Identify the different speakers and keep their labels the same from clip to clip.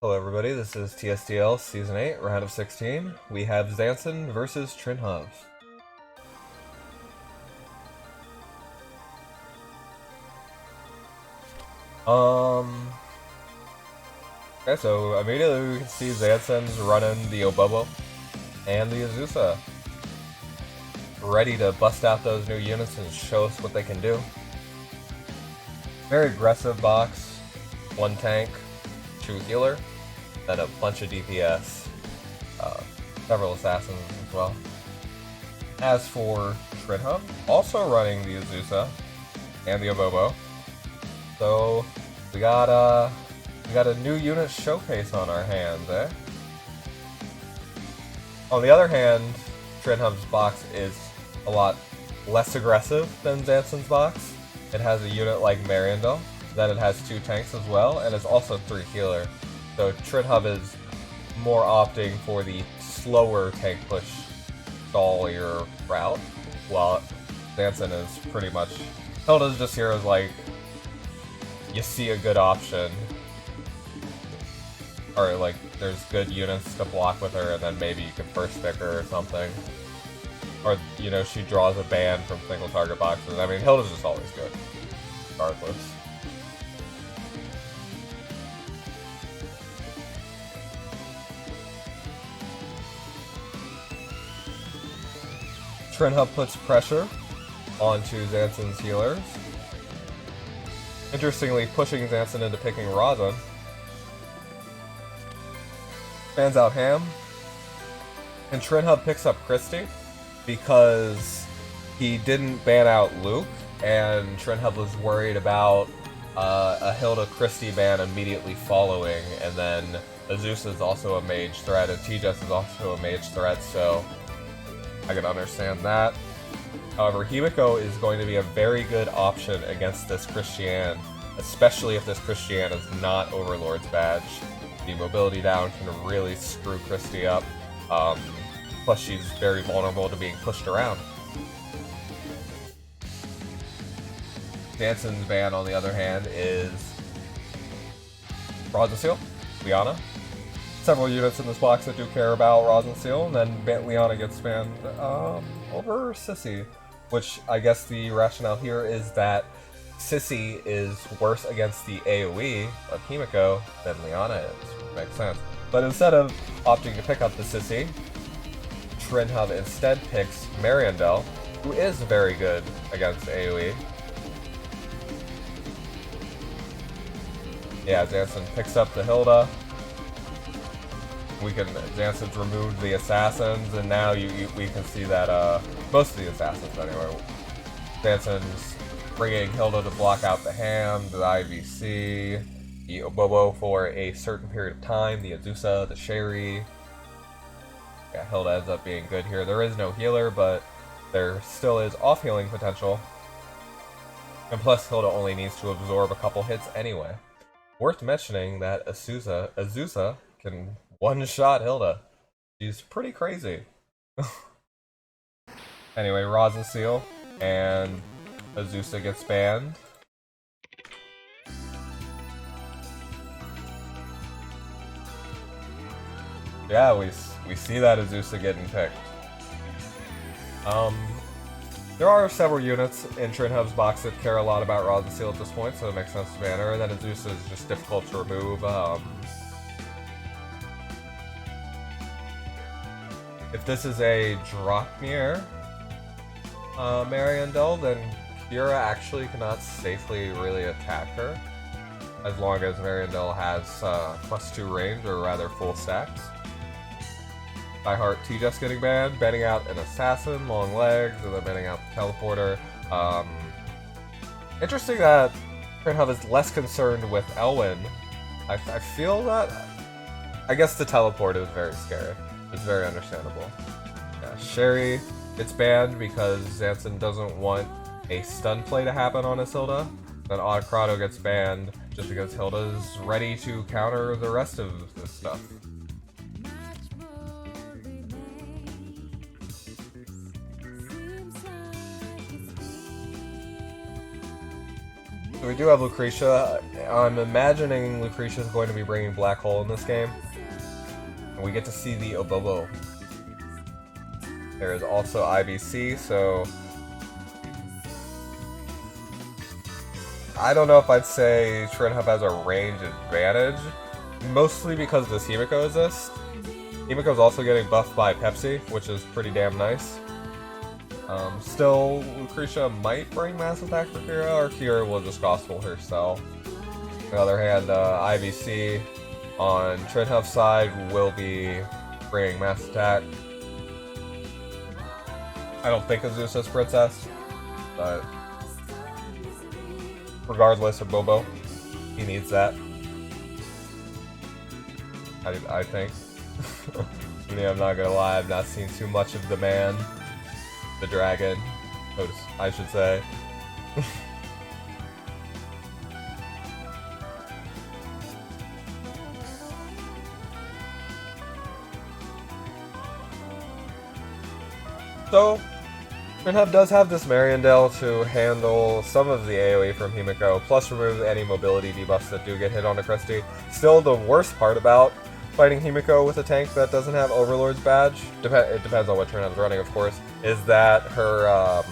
Speaker 1: Hello everybody, this is TSdL Season 8, round of 16. We have Zansin versus Trinhuv. Okay, so immediately we can see Zansin's running the Obobo and the Azusa. Ready to bust out those new units and show us what they can do. Very aggressive box, one tank, two healer, then a bunch of DPS, several assassins as well. As for Trinhuv, also running the Azusa and the Obobo. So we got a new unit showcase on our hands, eh? On the other hand, Trinhuv's box is a lot less aggressive than Zansin's box. It has a unit like Mariandel, then it has two tanks as well, and it's also three healer. So Trinhuv is more opting for the slower tank push stallier route, while Zansin is pretty much... Hilda's just here as like, you see a good option, or like there's good units to block with her and then maybe you can first pick her or something. Or, you know, she draws a ban from single target boxes. I mean, Hilda's just always good, regardless. Trinhuv puts pressure onto Zansin's healers. Interestingly, pushing Zansin into picking Razan. Fans out Ham. And Trinhuv picks up Christie because he didn't ban out Luke, and Trinhuv was worried about a Hilda Christie ban immediately following, and then Azusa is also a mage threat, and Tejas is also a mage threat, so I can understand that. However, Himiko is going to be a very good option against this Christiane, especially if this Christiane is not Overlord's badge. The mobility down can really screw Christie up, plus she's very vulnerable to being pushed around. Zansin's ban, on the other hand, is Rosin Seal, Liana. Several units in this box that do care about Rosin Seal, and then Liana gets banned over Sissy, which I guess the rationale here is that Sissy is worse against the AoE of Himiko than Liana is. Makes sense. But instead of opting to pick up the Sissy, Trinhuv instead picks Mariandel, who is very good against AoE. Yeah, Zansin picks up the Hilda. Zansin's removed the assassins, and now we can see that, most of the assassins anyway. Zansin's bringing Hilda to block out the Ham, the IVC, the Obobo for a certain period of time, the Azusa, the Sherry. Yeah, Hilda ends up being good here. There is no healer, but there still is off-healing potential. And plus, Hilda only needs to absorb a couple hits anyway. Worth mentioning that Azusa can one-shot Hilda. She's pretty crazy. Anyway, Rosin Seal and Azusa gets banned. Yeah, we see that Azusa getting picked. There are several units in Trinhuv's box that care a lot about Rosin Seal at this point, so it makes sense to ban her. And then Azusa is just difficult to remove. If this is a Draknir Mariandel, then Kira actually cannot safely really attack her, as long as Mariandel has +2 range, or rather full stacks. By Heart Tejas getting banned, banning out an assassin, long legs, and then banning out the teleporter. Interesting that Trinhuv is less concerned with Elwyn. I feel that... I guess the teleport is very scary. It's very understandable. Yeah, Sherry gets banned because Zansin doesn't want a stun play to happen on his Hilda. Then Autocrado gets banned just because Hilda's ready to counter the rest of this stuff. So we do have Lucretia. I'm imagining Lucretia is going to be bringing Black Hole in this game. And we get to see the Obobo. There is also IBC, so I don't know if I'd say Trinhuv has a range advantage, mostly because this Himiko exists. Himiko's also getting buffed by Pepsi, which is pretty damn nice. Still, Lucretia might bring Mass Attack for Kira, or Kira will just gospel herself. On the other hand, IBC on Trinhuv's side will be bringing Mass Attack. I don't think Azusa is Princess, but regardless of Bobo, he needs that. I think. I mean, I'm not gonna lie, I've not seen too much of the man. The dragon, I should say. So, Trinhuv does have this Mariandel to handle some of the AoE from Himiko, plus remove any mobility debuffs that do get hit on a Christie. Still, the worst part about fighting Himiko with a tank that doesn't have Overlord's badge, it depends on what Trinhuv's running, of course, is that her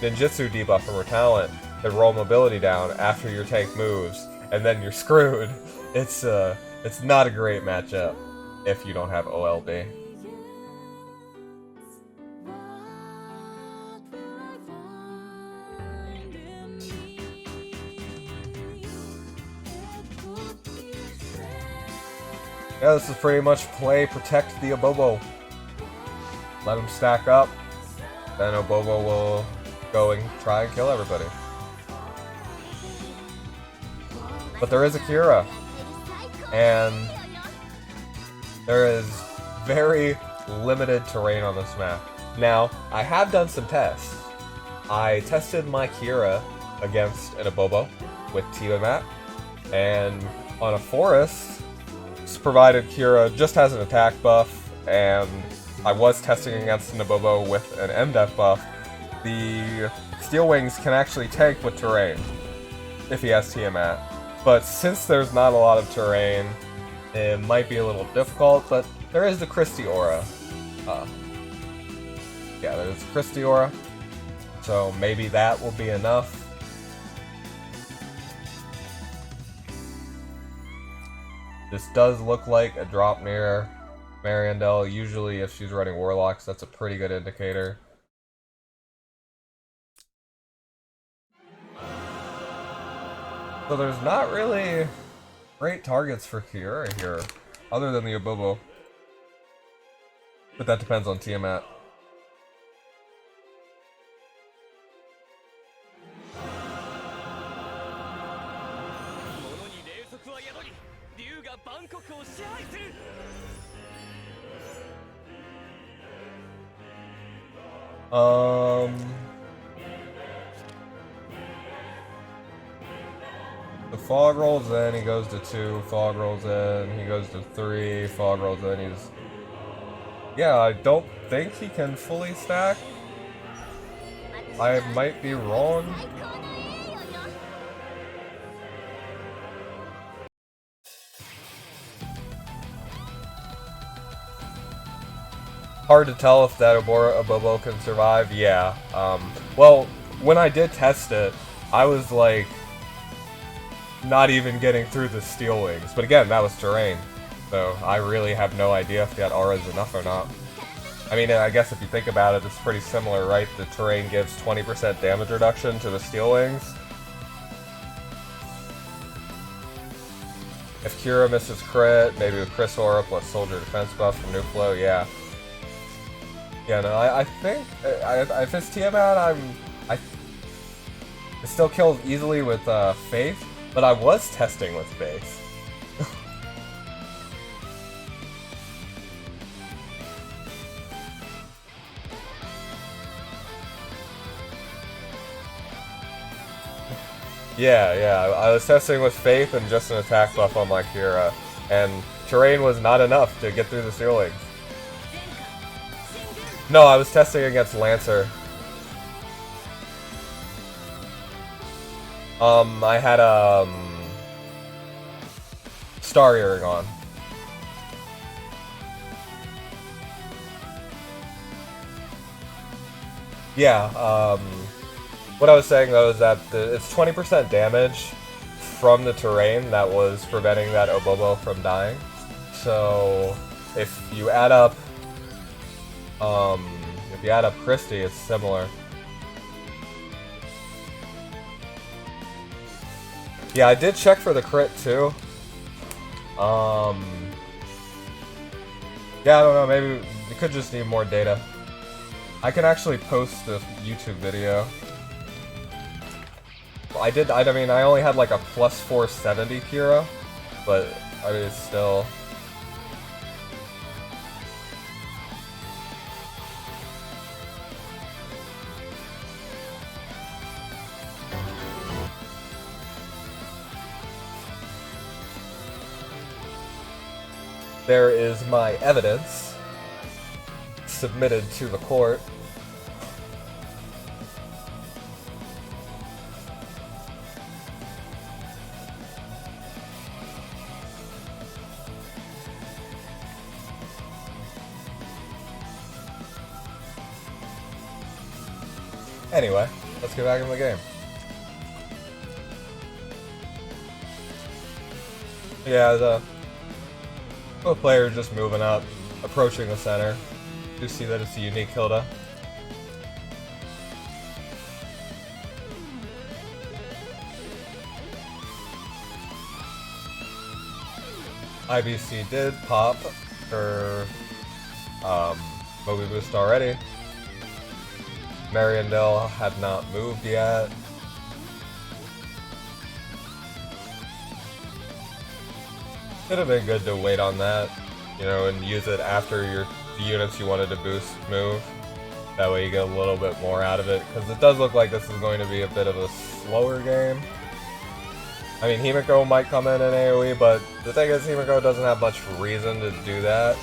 Speaker 1: ninjutsu debuff from her talent can roll mobility down after your tank moves, and then you're screwed. It's not a great matchup if you don't have OLB. Yeah, this is pretty much play protect the Obobo. Let him stack up, then Obobo will go and try and kill everybody. But there is a Kira, and there is very limited terrain on this map. Now, I have done some tests. I tested my Kira against an Obobo with Tiamat, and on a forest, provided Kira just has an attack buff, and I was testing against an Obobo with an MDef buff, the Steel Wings can actually tank with terrain if he has Tiamat. But since there's not a lot of terrain, it might be a little difficult, but there is the Christie aura. Yeah, there's the Christie aura, so maybe that will be enough. This does look like a drop near Mariandel. Usually if she's running Warlocks, that's a pretty good indicator. So there's not really great targets for Kiura here, other than the Obobo. But that depends on Tiamat. The fog rolls in, he goes to 2, fog rolls in, he goes to 3, fog rolls in, he's... Yeah, I don't think he can fully stack. I might be wrong. Hard to tell if that Obobo can survive, yeah. Well, when I did test it, I was like, not even getting through the Steel Wings. But again, that was terrain, so I really have no idea if that aura is enough or not. I mean, I guess if you think about it, it's pretty similar, right? The terrain gives 20% damage reduction to the Steel Wings. If Kira misses crit, maybe with Chris Aura plus Soldier Defense buff from New Flow, yeah. Yeah, no, I think if it's Tiamat, it still kills easily with Faith, but I was testing with Faith. Yeah, I was testing with Faith and just an attack buff on my Kira, and terrain was not enough to get through the Steel Wings. No, I was testing against Lancer. I had Star Earring on. Yeah, what I was saying though is that it's 20% damage from the terrain that was preventing that Obobo from dying. So if you add up Christie, it's similar. Yeah, I did check for the crit too. Yeah, I don't know, maybe we could just need more data. I can actually post the YouTube video. I mean, I only had like a plus 470 Kira, but I mean, it's still... There is my evidence submitted to the court. Anyway, let's get back in the game. Yeah, the player just moving up, approaching the center. You see that it's a unique Hilda. IBC did pop her Moby boost already. Mariandel had not moved yet. Could have been good to wait on that, you know, and use it after the units you wanted to boost move. That way you get a little bit more out of it, because it does look like this is going to be a bit of a slower game. I mean, Himiko might come in AoE, but the thing is, Himiko doesn't have much reason to do that.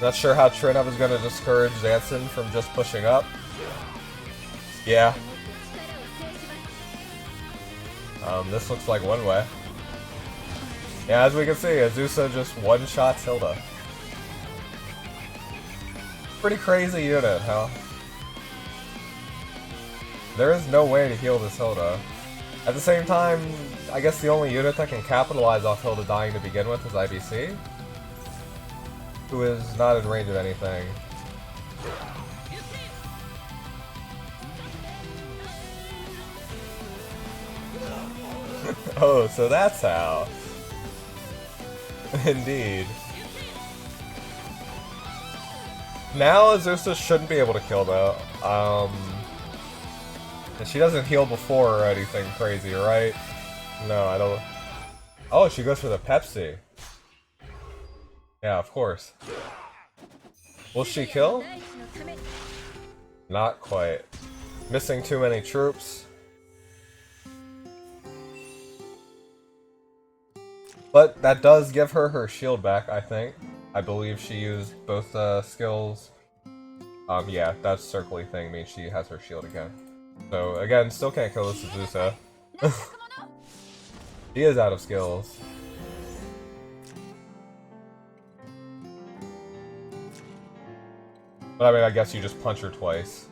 Speaker 1: Not sure how Trinhuv is going to discourage Zansin from just pushing up. Yeah. This looks like one way. Yeah, as we can see, Azusa just one-shots Hilda. Pretty crazy unit, huh? There is no way to heal this Hilda. At the same time, I guess the only unit that can capitalize off Hilda dying to begin with is IBC, who is not in range of anything. Oh, so that's how. Indeed. Now Azusa shouldn't be able to kill though. And she doesn't heal before or anything crazy, right? No, I don't. Oh, she goes for the Pepsi. Yeah, of course. Will she kill? Not quite. Missing too many troops. But that does give her her shield back, I think. I believe she used both skills. Yeah, that circly thing means she has her shield again. So, again, still can't kill this Azusa. She is out of skills. But I mean, I guess you just punch her twice.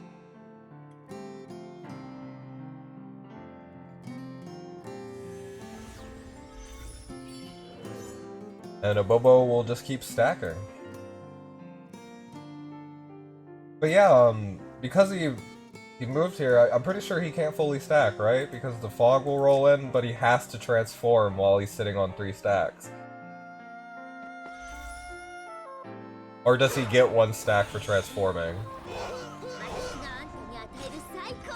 Speaker 1: And Obobo will just keep stacking. But yeah, because he moved here, I'm pretty sure he can't fully stack, right? Because the fog will roll in, but he has to transform while he's sitting on 3 stacks. Or does he get 1 stack for transforming?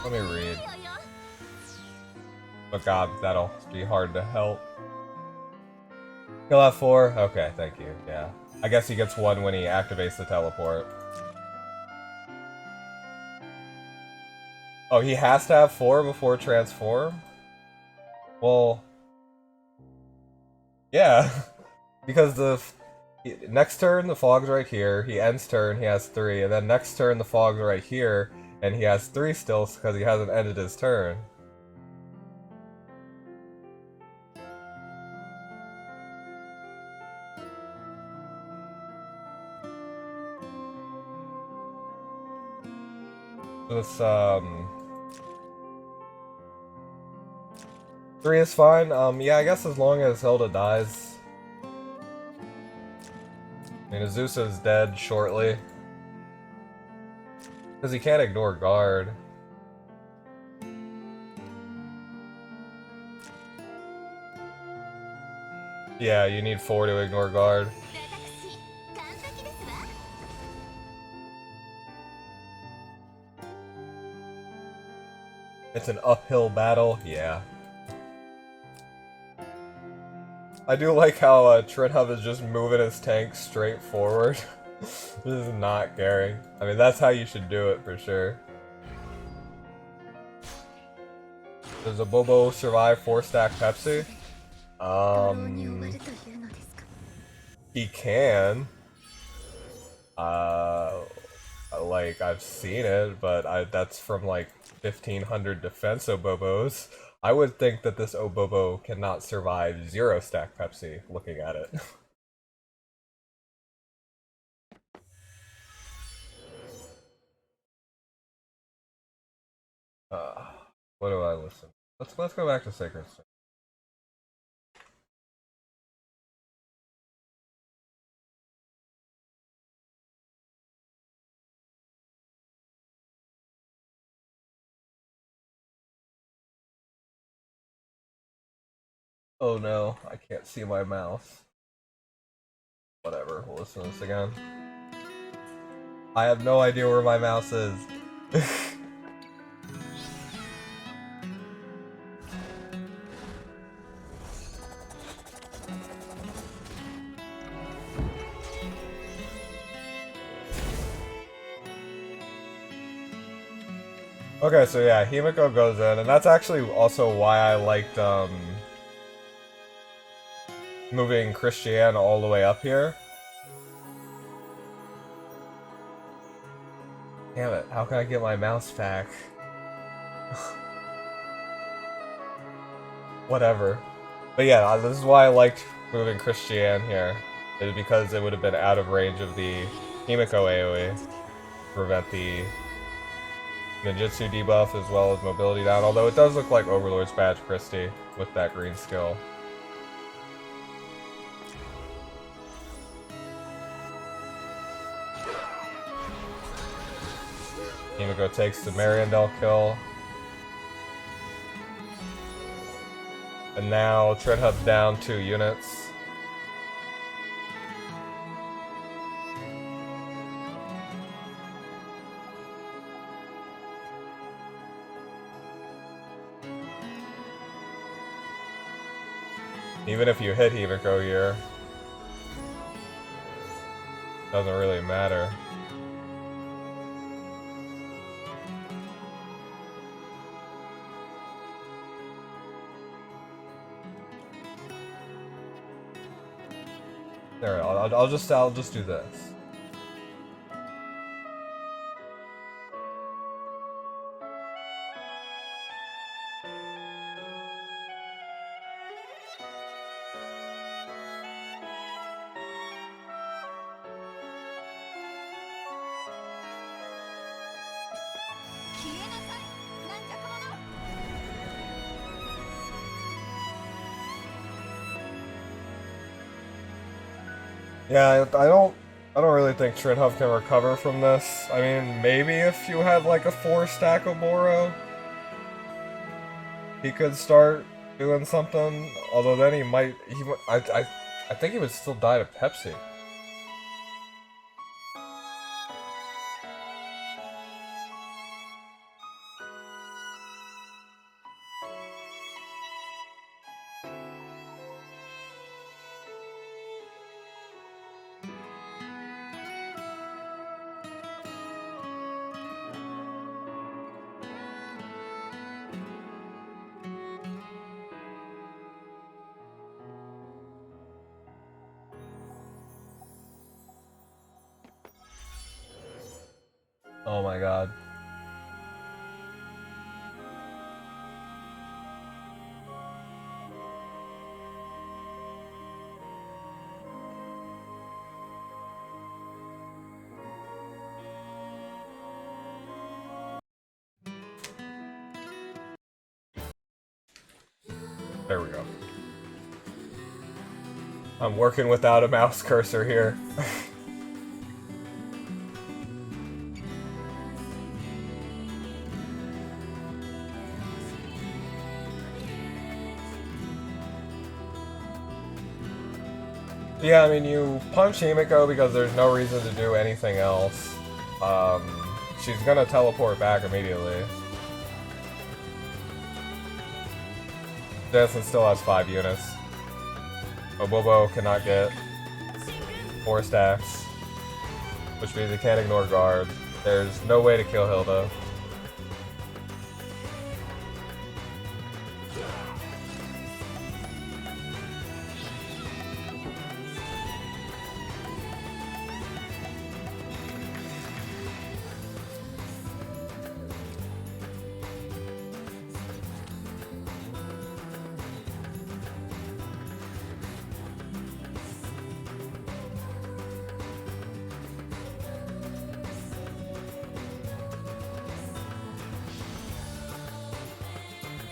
Speaker 1: Let me read. But god, that'll be hard to help. He'll have 4? Okay, thank you, yeah. I guess he gets 1 when he activates the teleport. Oh, he has to have 4 before transform? Well... yeah. Because next turn, the fog's right here. He ends turn, he has 3. And then next turn, the fog's right here. And he has 3 still because he hasn't ended his turn. This, 3 is fine. Yeah, I guess as long as Hilda dies. I mean, Azusa is dead shortly. Because he can't ignore guard. Yeah, you need 4 to ignore guard. It's an uphill battle, yeah. I do like how Trinhuv is just moving his tank straight forward. This is not caring. I mean, that's how you should do it for sure. Does a Bobo survive 4-stack Pepsi? He can. Like, I've seen it, but that's from like 1500 defense Obobos. I would think that this Obobo cannot survive 0-stack Pepsi, looking at it. What do I listen? Let's go back to Sacred Stone. Oh no, I can't see my mouse. Whatever, we'll listen to this again. I have no idea where my mouse is. Okay, so yeah, Himiko goes in, and that's actually also why I liked moving Christiane all the way up here. Damn it, how can I get my mouse back? Whatever. But yeah, this is why I liked moving Christiane here. Is because it would have been out of range of the Himiko AoE. Prevent the ninjutsu debuff as well as mobility down, although it does look like Overlord's Badge Christie with that green skill. Himiko takes the Mariandel kill. And now Trinhuv down 2 units. Even if you hit Himiko here, doesn't really matter. There, I'll just do this. Yeah, I don't really think Trinhuv can recover from this. I mean, maybe if you had like a 4-stack Oboro, he could start doing something. Although then I think he would still die to Pepsi. Oh my god. There we go. I'm working without a mouse cursor here. Yeah, I mean, you punch Himiko because there's no reason to do anything else. She's gonna teleport back immediately. Zansin still has 5 units. Bobo cannot get 4 stacks, which means he can't ignore guard. There's no way to kill Hilda.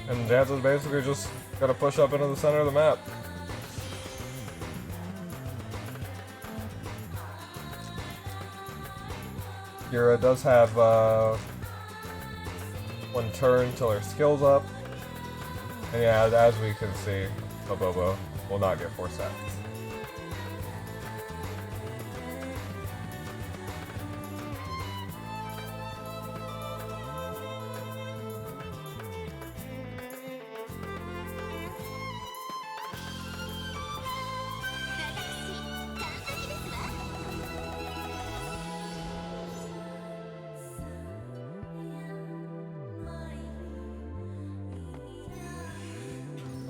Speaker 1: And Zansin's basically just gonna push up into the center of the map. Kira does have 1 turn till her skill's up. And yeah, as we can see, Bobo will not get 4 stacks.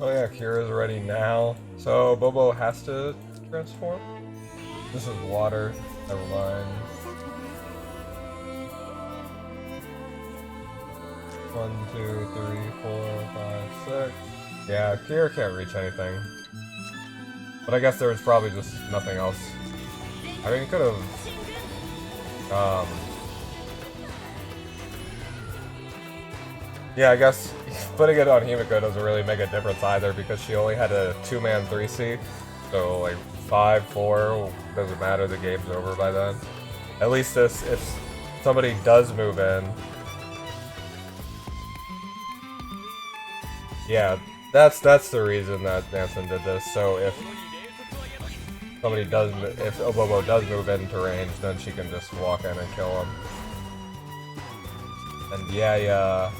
Speaker 1: Oh yeah, Kira's ready now. So Bobo has to transform? This is water. Never mind. 1, 2, 3, 4, 5, 6. Yeah, Kira can't reach anything. But I guess there was probably just nothing else. I mean, he could have... Yeah, I guess putting it on Himiko doesn't really make a difference either because she only had a 2-man 3C. So, like, 5, 4, doesn't matter, the game's over by then. At least this, if somebody does move in... Yeah, that's the reason that Zansin did this. So if somebody does, if Bobo does move into range, then she can just walk in and kill him. And yeah.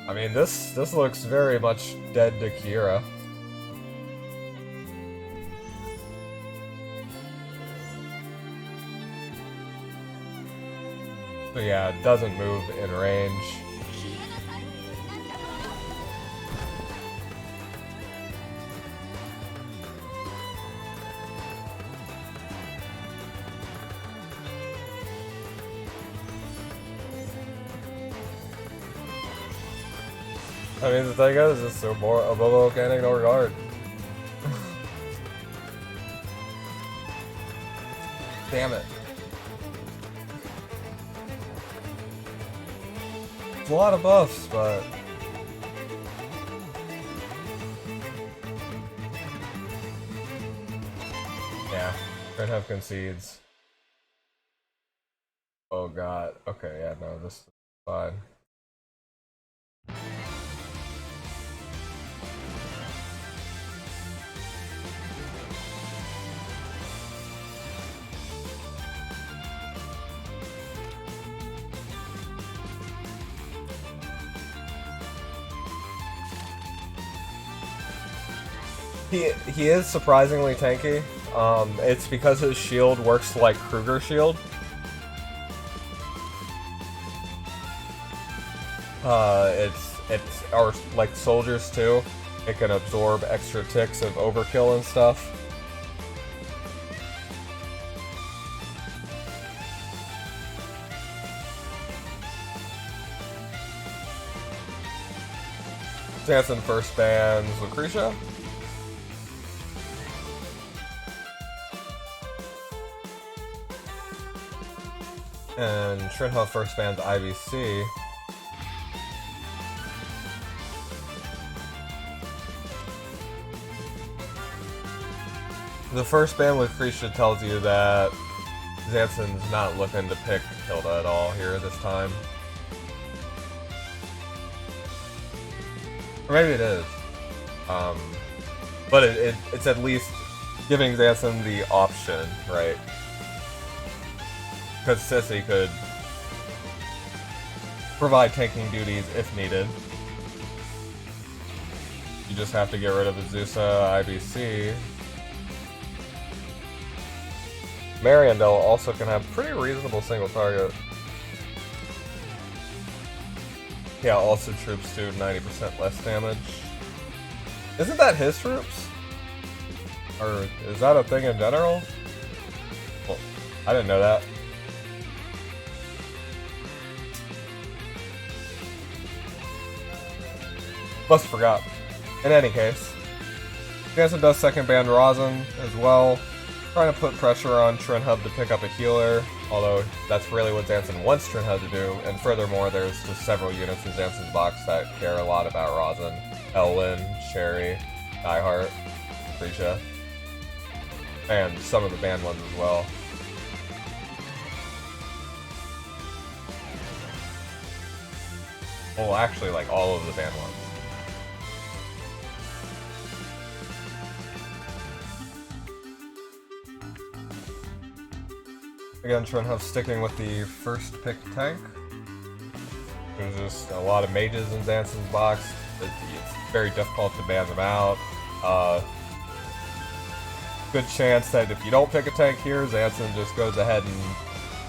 Speaker 1: I mean, this looks very much dead to Kira. So yeah, it doesn't move in range. I mean, the thing is, it's so more Bobo can't ignore guard. Damn it. It's a lot of buffs, but... Yeah, Trinhuv concedes. Oh god. Okay, yeah, no, this is fine. He is surprisingly tanky. It's because his shield works like Kruger's shield. It's or like soldiers too. It can absorb extra ticks of overkill and stuff. Zansin first bans Lucretia. And Trinhuv first bans IVC. The first ban Lucretia tells you that Zansin's not looking to pick Hilda at all here this time. Or maybe it is. But it's at least giving Zansin the option, right? Because Sissy could provide tanking duties if needed. You just have to get rid of Azusa IBC. Mariandel also can have pretty reasonable single target. Yeah, also troops do 90% less damage. Isn't that his troops? Or is that a thing in general? Well, I didn't know that. Must have forgot. In any case, Zansin does second ban Rosin as well, trying to put pressure on Trinhuv to pick up a healer, although that's really what Zansin wants Trinhuv to do, and furthermore there's just several units in Zansin's box that care a lot about Rosin. Elwyn, Sherry, Diehard, Lucretia, and some of the banned ones as well. Well, actually, like all of the banned ones. Again, Trinhuv sticking with the first pick tank. There's just a lot of mages in Zansin's box. It's very difficult to ban them out. Good chance that if you don't pick a tank here, Zansin just goes ahead and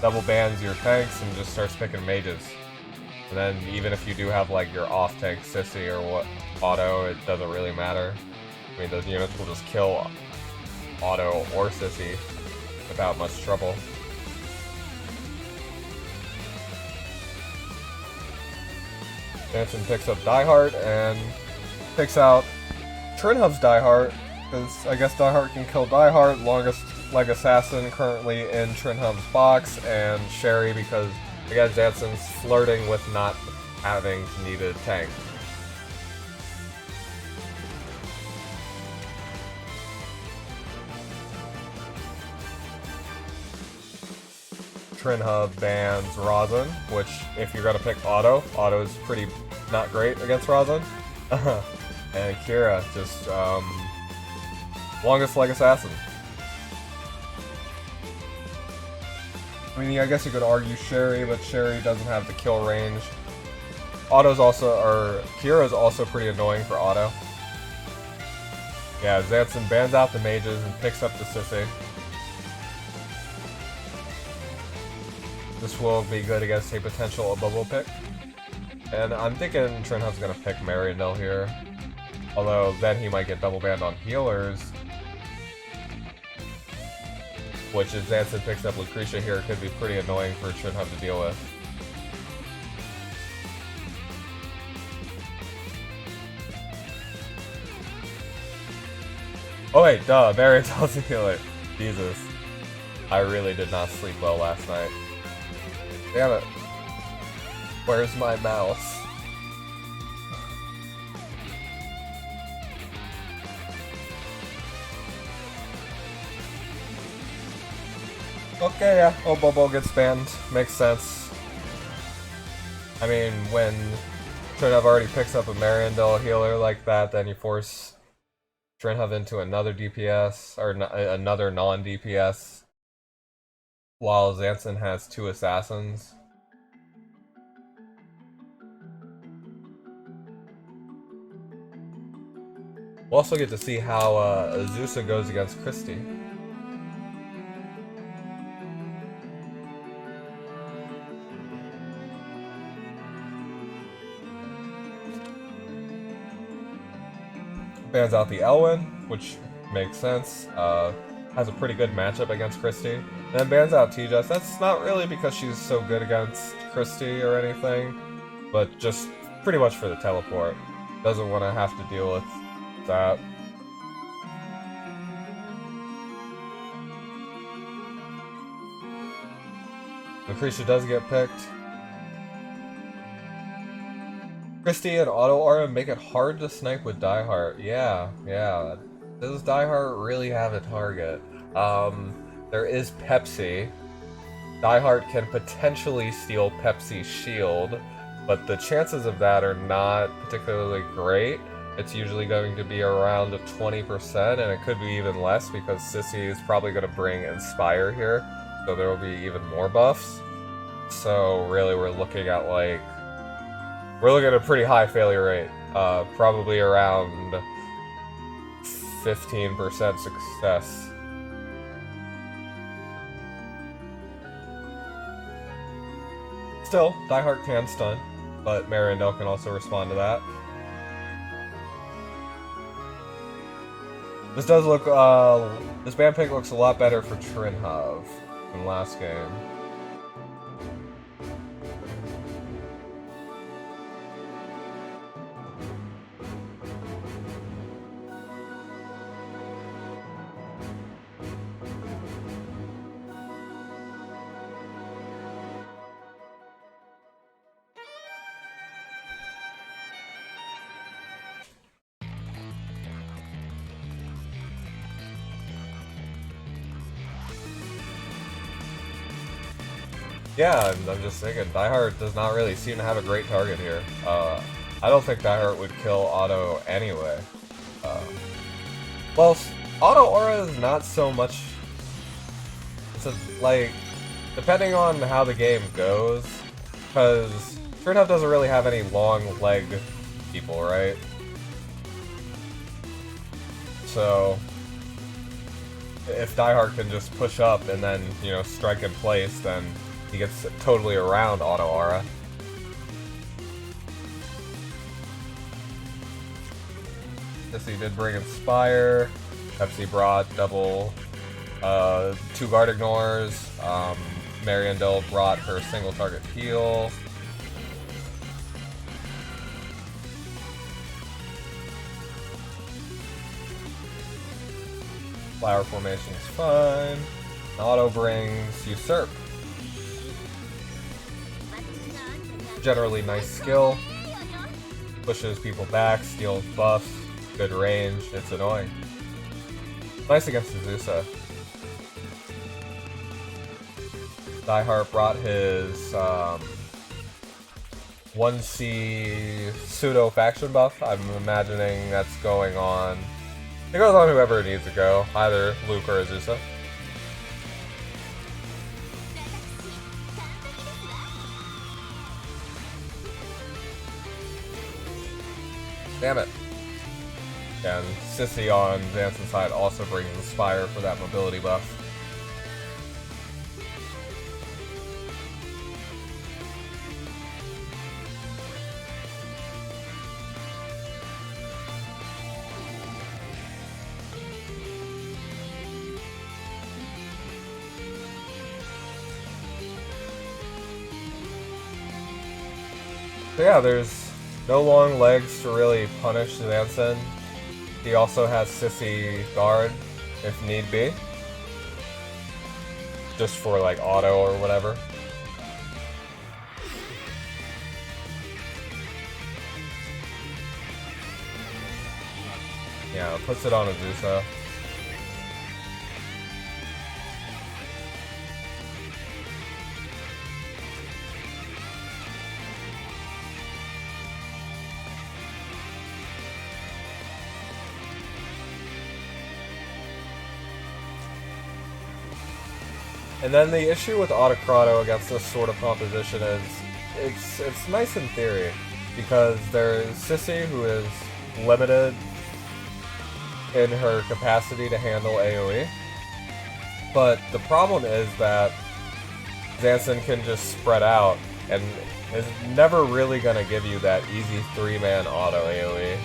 Speaker 1: double bans your tanks and just starts picking mages. And then even if you do have like your off tank Sissy or what auto, it doesn't really matter. I mean, those units will just kill auto or Sissy without much trouble. Zansin picks up Diehard and picks out Trinhuv's Diehard, because I guess Diehard can kill Diehard, longest leg assassin currently in Trinhuv's box, and Sherry because, again, Zansin's flirting with not having to need a tank. Trinhuv bans Rosin, which, if you're gonna pick Auto is pretty not great against Rosin. And Kira, just, longest leg assassin. I mean, I guess you could argue Sherry, but Sherry doesn't have the kill range. Kira's also pretty annoying for Auto. Yeah, Zansin bans out the mages and picks up the Sissy. This will be good against a potential bubble pick. And I'm thinking Trinhuv's gonna pick Mariandel here. Although then he might get double banned on healers. Which if Zansin picks up Lucretia here could be pretty annoying for Trinhuv to deal with. Oh wait, duh, Mariandel's a healer. Jesus. I really did not sleep well last night. Damn it. Where's my mouse? Okay, yeah. Oh, Bobo gets banned. Makes sense. I mean, when Trinhuv already picks up a Mariandel healer like that, then you force Trinhuv into another DPS, or another non-DPS, while Zansin has 2 assassins. We'll also get to see how Azusa goes against Christie. Bans out the Elwyn, which makes sense. Has a pretty good matchup against Christie. And then bans out T-Jess. That's not really because she's so good against Christie or anything, but just pretty much for the teleport. Doesn't want to have to deal with that. Lucretia does get picked. Christie and Auto Aura make it hard to snipe with Diehard. Yeah. Does Diehard really have a target? There is Pepsi. Diehard can potentially steal Pepsi's shield, but the chances of that are not particularly great. It's usually going to be around 20%, and it could be even less because Sissy is probably going to bring Inspire here, so there will be even more buffs. So really we're looking at a pretty high failure rate, probably around 15% success. Still, Diehard can stun, but Mariandel can also respond to that. This does look, this Band Pick looks a lot better for Trinhuv than last game. Yeah, I'm just thinking, Diehard does not really seem to have a great target here. I don't think Diehard would kill Auto anyway. Well, Auto Aura is not so much... like, depending on how the game goes, because Trinhuv doesn't really have any long leg people, right? So, if Diehard can just push up and then, you know, strike in place, then he gets totally around Auto Aura. Sissy did bring Inspire. Pepsi brought double, 2 guard ignores. Mariandel brought her single target heal. Flower formation is fine. Auto brings Usurp. Generally nice skill. Pushes people back, steals buffs, good range, it's annoying. Nice against Azusa. Diehard brought his 1C pseudo faction buff. I'm imagining that's going on. It goes on whoever it needs to go, either Luke or Azusa. Damn it. And Sissy on Zansin's side also brings Inspire for that mobility buff. So yeah, there's no long legs to really punish Zansin. He also has Sissy guard, if need be. Just for like auto or whatever. Yeah, puts it on Azusa. And then the issue with Autocrado against this sort of composition is it's nice in theory, because there's Sissy, who is limited in her capacity to handle AoE. But the problem is that Zansin can just spread out and is never really going to give you that easy 3-man auto AoE.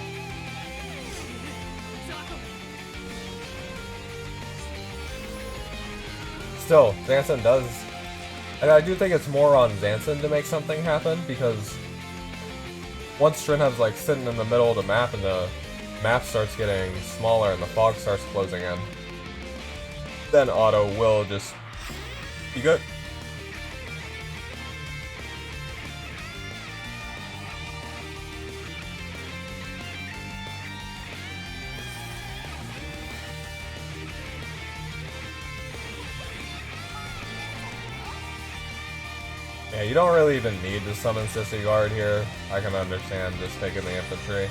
Speaker 1: Still, Zansin does, and I do think it's more on Zansin to make something happen, because once Trinhuv's like sitting in the middle of the map and the map starts getting smaller and the fog starts closing in, then auto will just be good. Yeah, you don't really even need to summon Sissy Guard here. I can understand just taking the infantry.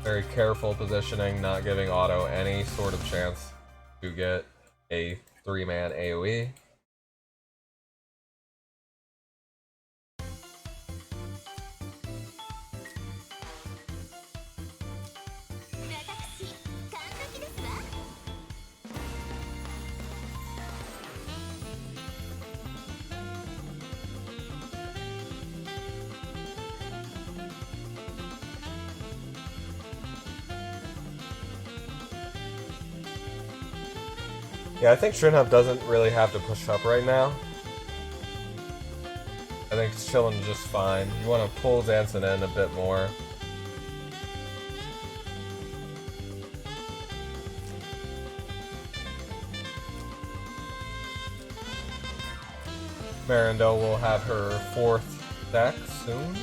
Speaker 1: Very careful positioning, not giving Otto any sort of chance to get a 3-man AoE. Yeah, I think Trinhuv doesn't really have to push up right now. I think it's chilling just fine. You want to pull Zansin in a bit more. Marindel will have her 4th deck soon.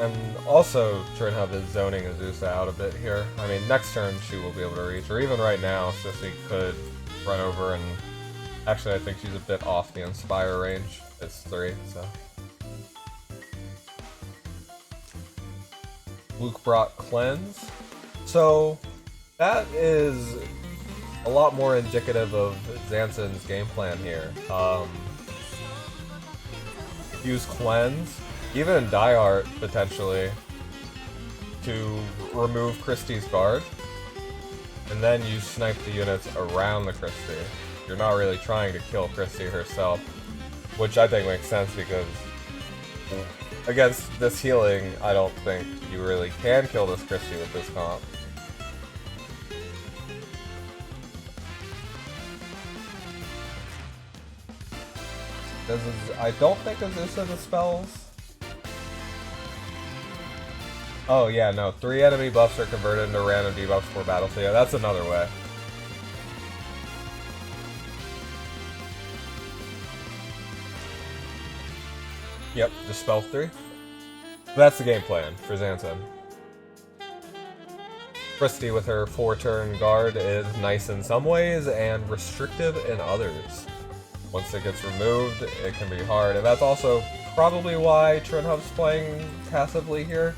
Speaker 1: And also, Trinhuv is zoning Azusa out a bit here. I mean, next turn she will be able to reach, or even right now, Sissy could run over and... Actually, I think she's a bit off the Inspire range. It's 3, so... Luke brought Cleanse. So, that is a lot more indicative of Zansin's game plan here. Use Cleanse. Even in Die Art, potentially, to remove Christie's guard, and then you snipe the units around the Christie. You're not really trying to kill Christie herself, which I think makes sense because against this healing, I don't think you really can kill this Christie with this comp. I don't think Azusa dispels. Oh yeah, no. 3 enemy buffs are converted into random debuffs for battle, so yeah, that's another way. Yep, dispel 3. That's the game plan for Zansin. Christie with her 4-turn guard is nice in some ways and restrictive in others. Once it gets removed, it can be hard, and that's also probably why Trinhuv's playing passively here.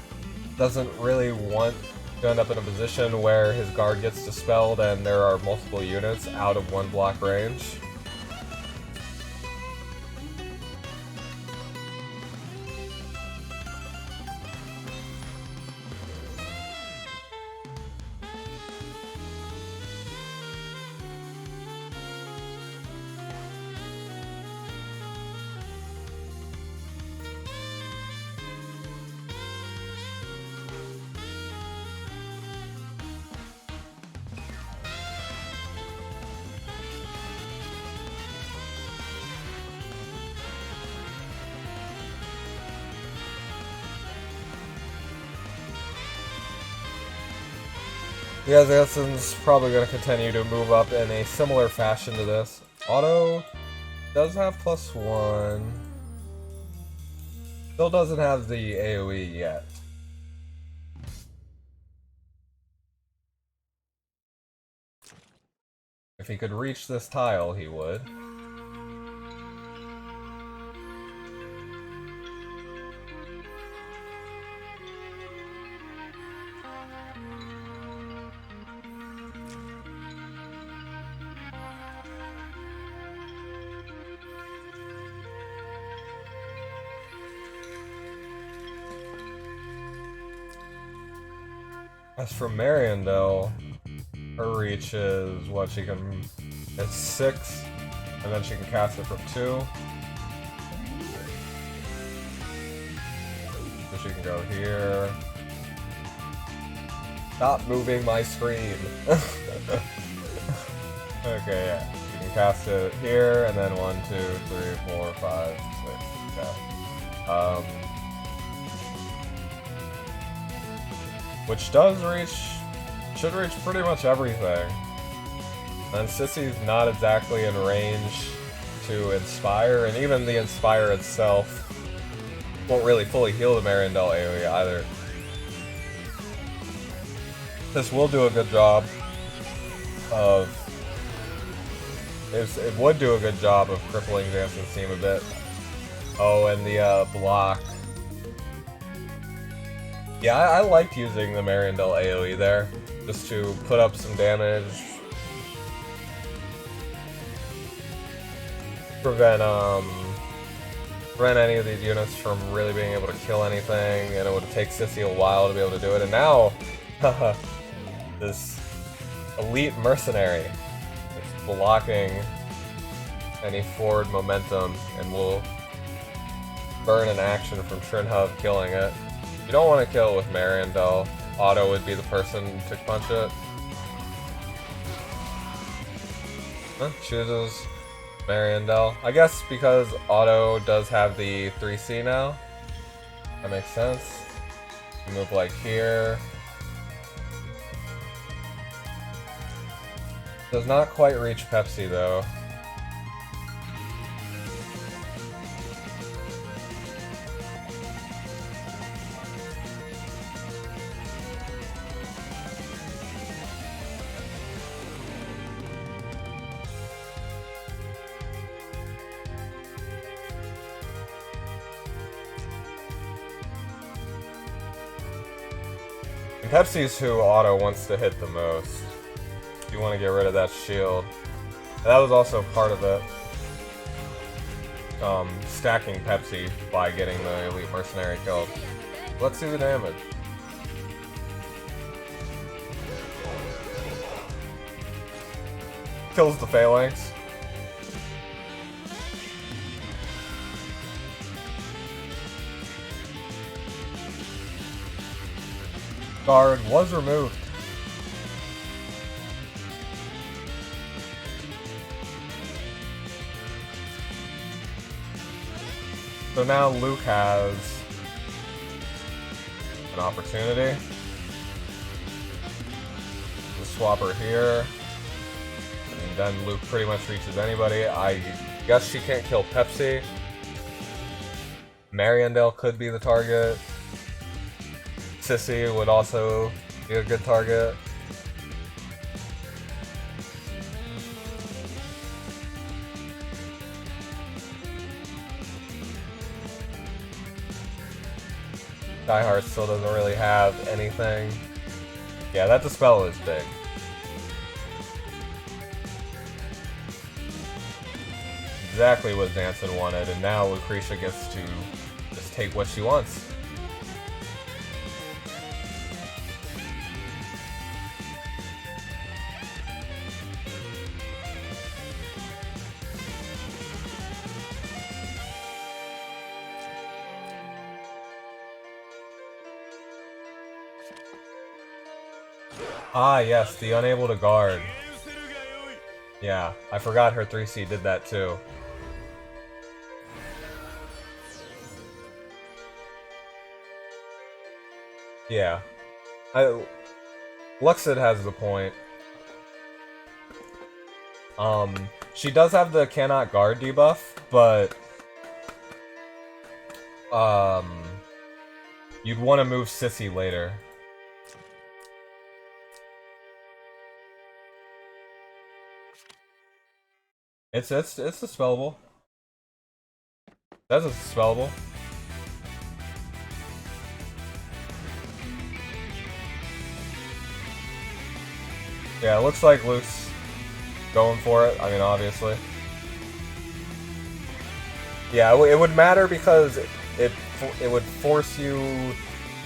Speaker 1: Doesn't really want to end up in a position where his guard gets dispelled and there are multiple units out of 1 block range. Yeah, Zansin's probably going to continue to move up in a similar fashion to this. Otto does have +1. Still doesn't have the AoE yet. If he could reach this tile, he would. As for Marindel, her reach is what she can... It's 6, and then she can cast it from 2. So she can go here. Stop moving my screen. Okay, yeah. You can cast it here, and then 1, 2, 3, 4, 5, 6. Okay. Which does should reach pretty much everything. And Sissy's not exactly in range to Inspire, and even the Inspire itself won't really fully heal the Mariandel AoE either. This will do a good job of... It would do a good job of crippling Zansin's team a bit. Oh, and the block. Yeah, I liked using the Mariandel AoE there, just to put up some damage. Prevent any of these units from really being able to kill anything, and it would take Sissy a while to be able to do it. And now, this elite mercenary is blocking any forward momentum and will burn an action from Trinhuv killing it. You don't want to kill it with Mariandel. Otto would be the person to punch it. Chooses Mariandel. I guess because Otto does have the 3C now. That makes sense. You move like here. Does not quite reach Pepsi though. Pepsi's who Otto wants to hit the most. You want to get rid of that shield. That was also part of it. Stacking Pepsi by getting the elite mercenary killed. Let's see the damage. Kills the phalanx. Guard was removed. So now Luke has an opportunity to swap her here, and then Luke pretty much reaches anybody. I guess she can't kill Pepsi. Mariandel could be the target. Sissy would also be a good target. Diehard still doesn't really have anything. Yeah, that Dispel is big. Exactly what Zansin wanted, and now Lucretia gets to just take what she wants. Ah, yes, the unable to guard. Yeah, I forgot her 3C did that too. Yeah. Luxid has the point. She does have the cannot guard debuff, but you'd want to move Sissy later. It's dispellable. That's dispellable. Yeah, it looks like Luke's going for it. I mean, obviously. Yeah, it would matter because it would force you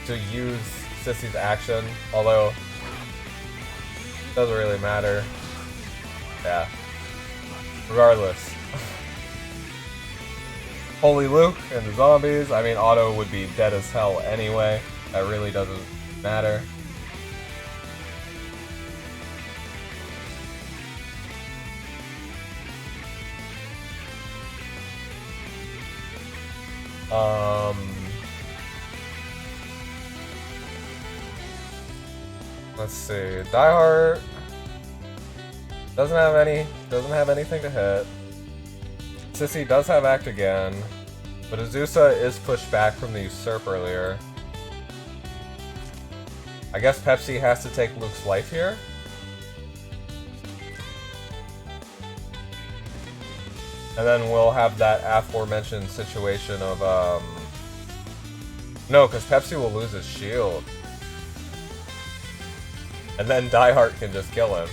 Speaker 1: to use Sissy's action, although it doesn't really matter. Yeah. Regardless. Holy Luke and the zombies. I mean, Otto would be dead as hell anyway. That really doesn't matter. Let's see. Diehard doesn't have anything to hit. Sissy does have Act Again, but Azusa is pushed back from the Usurp earlier. I guess Pepsi has to take Luke's life here. And then we'll have that aforementioned situation of, no, because Pepsi will lose his shield. And then Diehard can just kill him.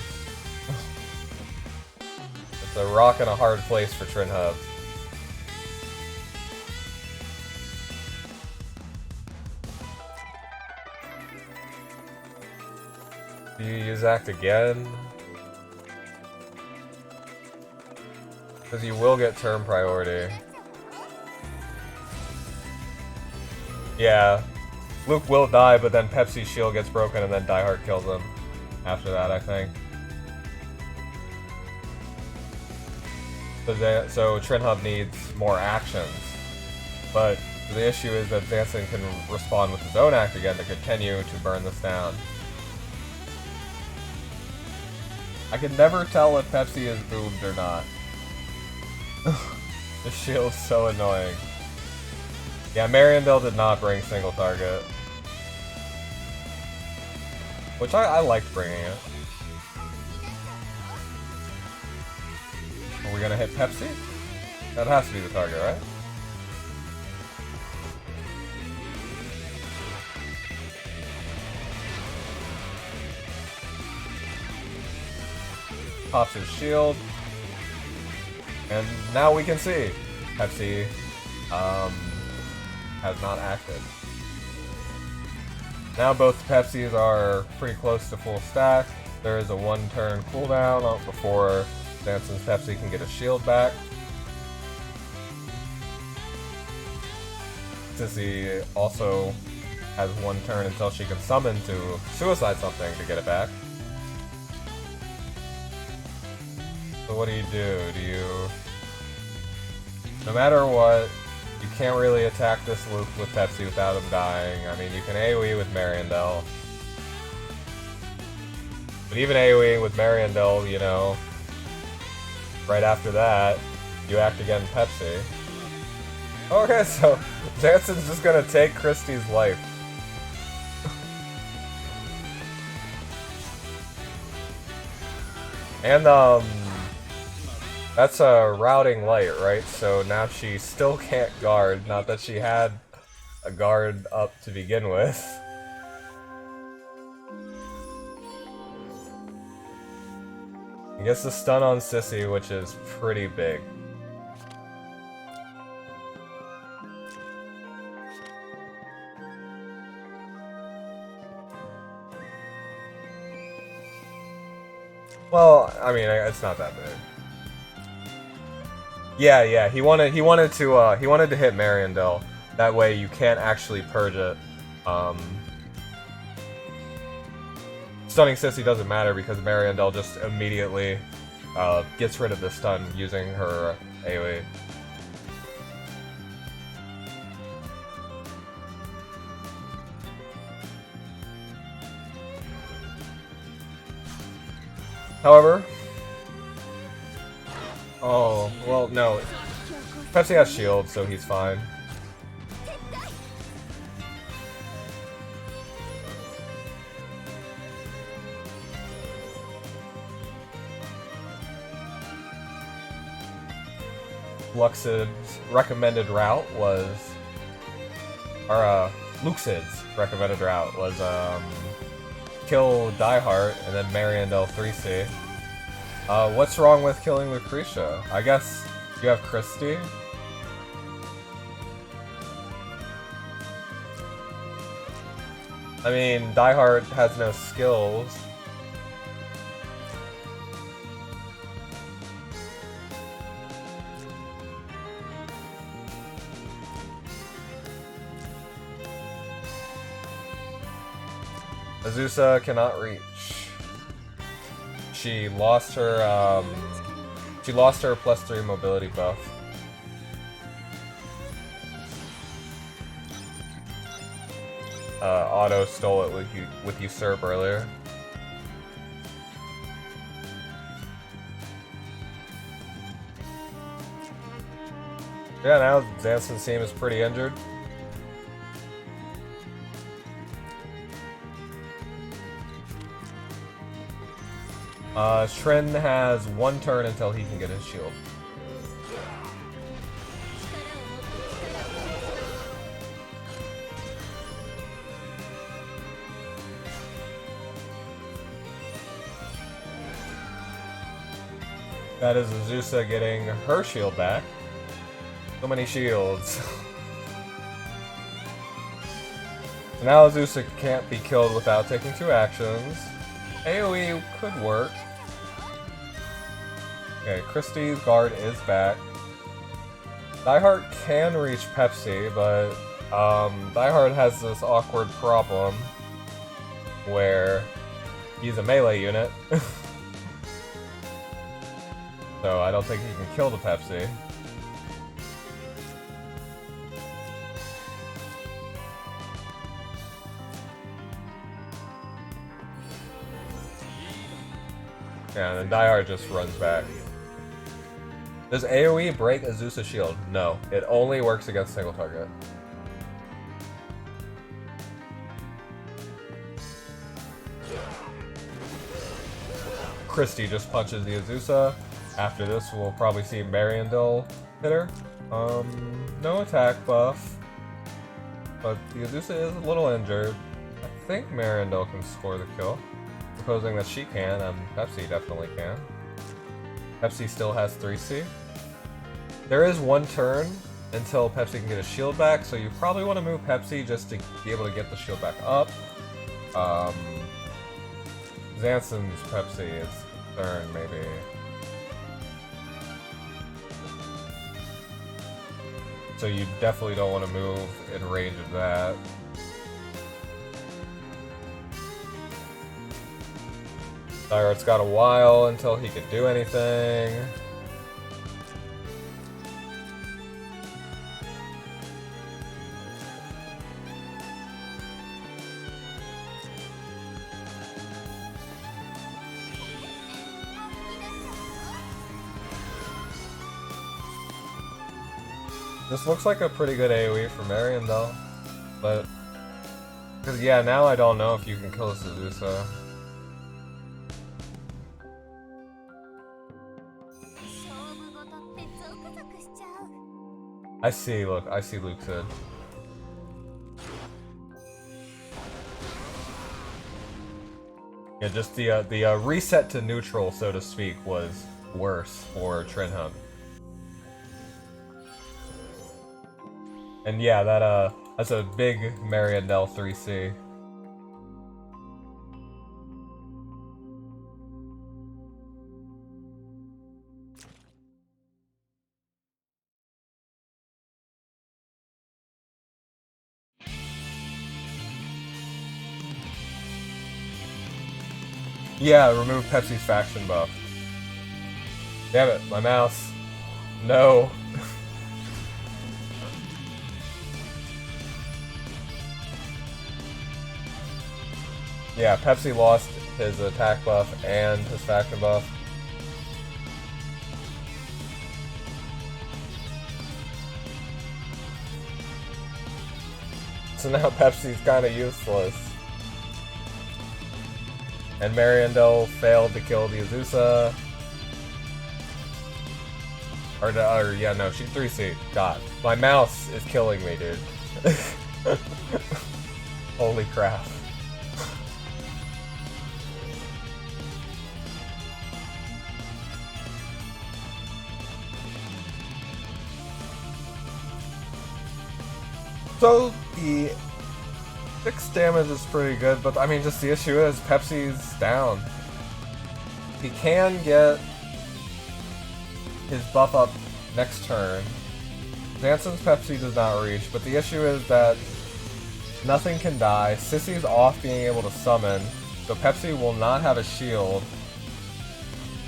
Speaker 1: It's a rock and a hard place for Trinhuv. Do you use Act Again? Because you will get turn priority. Yeah. Luke will die, but then Pepsi's shield gets broken and then Diehard kills him after that, I think. So Trinhuv needs more actions. But the issue is that Zansin can respond with his own Act Again to continue to burn this down. I can never tell if Pepsi is boobed or not. The shield's so annoying. Yeah, Mariandel did not bring single target. Which I liked bringing it. Are we gonna hit Pepsi? That has to be the target, right? Pops his shield. And now we can see Pepsi has not acted. Now both Pepsis are pretty close to full stack. There is a 1-turn cooldown before Zansin's Pepsi can get a shield back. Sissy also has 1 turn until she can summon to suicide something to get it back. So what do? No matter what, you can't really attack this Luke with Pepsi without him dying. I mean, you can AoE with Mariandel. But even AoE with Mariandel, you know, right after that, you Act Again Pepsi. Okay, so Zansin's just gonna take Christie's life. And, that's a routing light, right? So now she still can't guard, not that she had a guard up to begin with. I guess the stun on Sissy, which is pretty big. Well, I mean, it's not that big. Yeah, he wanted to hit Mariandel. That way you can't actually purge it. Stunning Sissy doesn't matter because Mariandel just immediately gets rid of the stun using her AoE. However, oh, well, no. Pepsi has shield, so he's fine. Luxid's recommended route was... Luxid's recommended route was, kill Diehard and then Mariandel 3C. What's wrong with killing Lucretia? I guess you have Christie. I mean, Diehard has no skills. Azusa cannot reach. She lost her +3 mobility buff. Auto stole it with Usurp earlier. Yeah, now Zansin's team is pretty injured. Trin has 1 turn until he can get his shield. That is Azusa getting her shield back. So many shields. So now Azusa can't be killed without taking 2 actions. AoE could work. Okay, Christie's guard is back. Diehard can reach Pepsi, but Diehard has this awkward problem where he's a melee unit. So I don't think he can kill the Pepsi. Yeah, and then Diehard just runs back. Does AoE break Azusa's shield? No, it only works against single target. Christie just punches the Azusa. After this, we'll probably see Mariandel hit her. No attack buff, but the Azusa is a little injured. I think Mariandel can score the kill. Supposing that she can, and Pepsi definitely can. Pepsi still has 3C. There is 1 turn until Pepsi can get a shield back, so you probably want to move Pepsi just to be able to get the shield back up. Zansin's Pepsi is turn, maybe. So you definitely don't want to move in range of that. Diehard's got a while until he can do anything. This looks like a pretty good AoE for Marion though, but because yeah, now I don't know if you can kill Suzusa. I see. Look, I see Luke's head. Yeah, just the reset to neutral, so to speak, was worse for Trinhuv. And yeah, that's a big Mariandel 3C. Yeah, remove Pepsi's faction buff. Damn it, my mouse. No. Yeah, Pepsi lost his attack buff and his faction buff. So now Pepsi's kind of useless. And Mariandel failed to kill the Azusa. Or yeah, no, she 3C. God, my mouse is killing me, dude. Holy crap. So the 6 damage is pretty good, but I mean, just the issue is Pepsi's down. He can get his buff up next turn. Zansin's Pepsi does not reach, but the issue is that nothing can die. Sissy's off being able to summon, so Pepsi will not have a shield.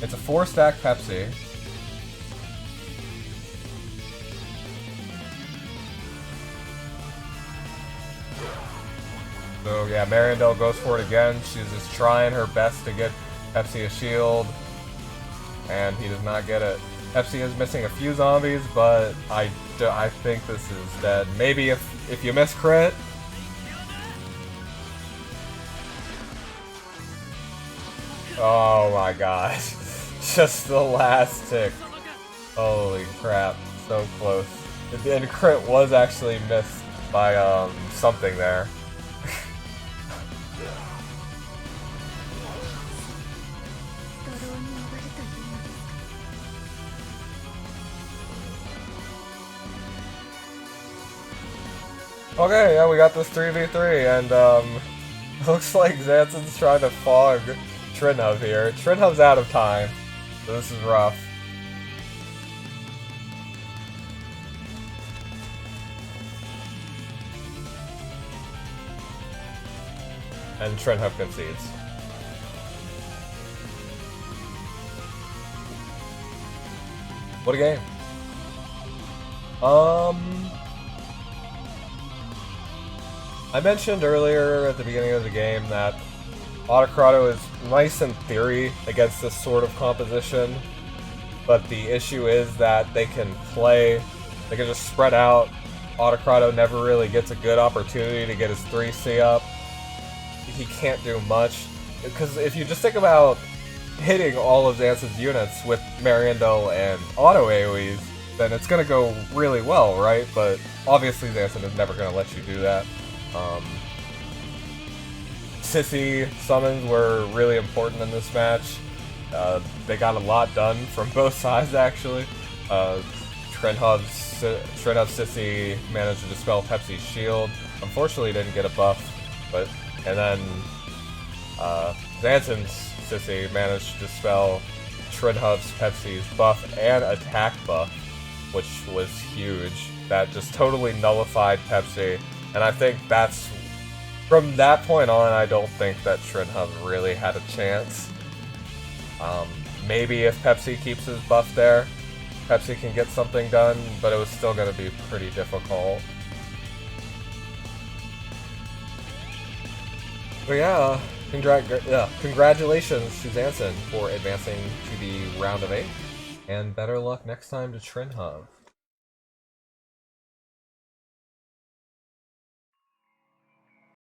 Speaker 1: It's a 4-stack Pepsi. So yeah, Mariandel goes for it again. She's just trying her best to get Pepsi a shield, and he does not get it. Pepsi is missing a few zombies, but I think this is dead. Maybe if you miss crit. Oh my gosh. Just the last tick. Holy crap. So close. And crit was actually missed by something there. Okay, yeah, we got this 3v3, and looks like Zansin's trying to fog Trinhuv here. Trinhuv's out of time, so this is rough. And Trinhuv concedes. What a game. I mentioned earlier at the beginning of the game that Autocrate is nice in theory against this sort of composition, but the issue is that they can just spread out. Autocrate never really gets a good opportunity to get his 3C up. He can't do much, because if you just think about hitting all of Zansin's units with Mariandel and auto AoEs, then it's going to go really well, right? But obviously Zansin is never going to let you do that. Sissy summons were really important in this match. They got a lot done from both sides, actually. Trinhuv Sissy managed to dispel Pepsi's shield. Unfortunately, didn't get a buff, and then Zansin's Sissy managed to dispel Trinhuv's Pepsi's buff and attack buff, which was huge. That just totally nullified Pepsi. And I think from that point on, I don't think that Trinhuv really had a chance. Maybe if Pepsi keeps his buff there, Pepsi can get something done, but it was still going to be pretty difficult. But yeah, congratulations to Zansin for advancing to the round of 8, and better luck next time to Trinhuv.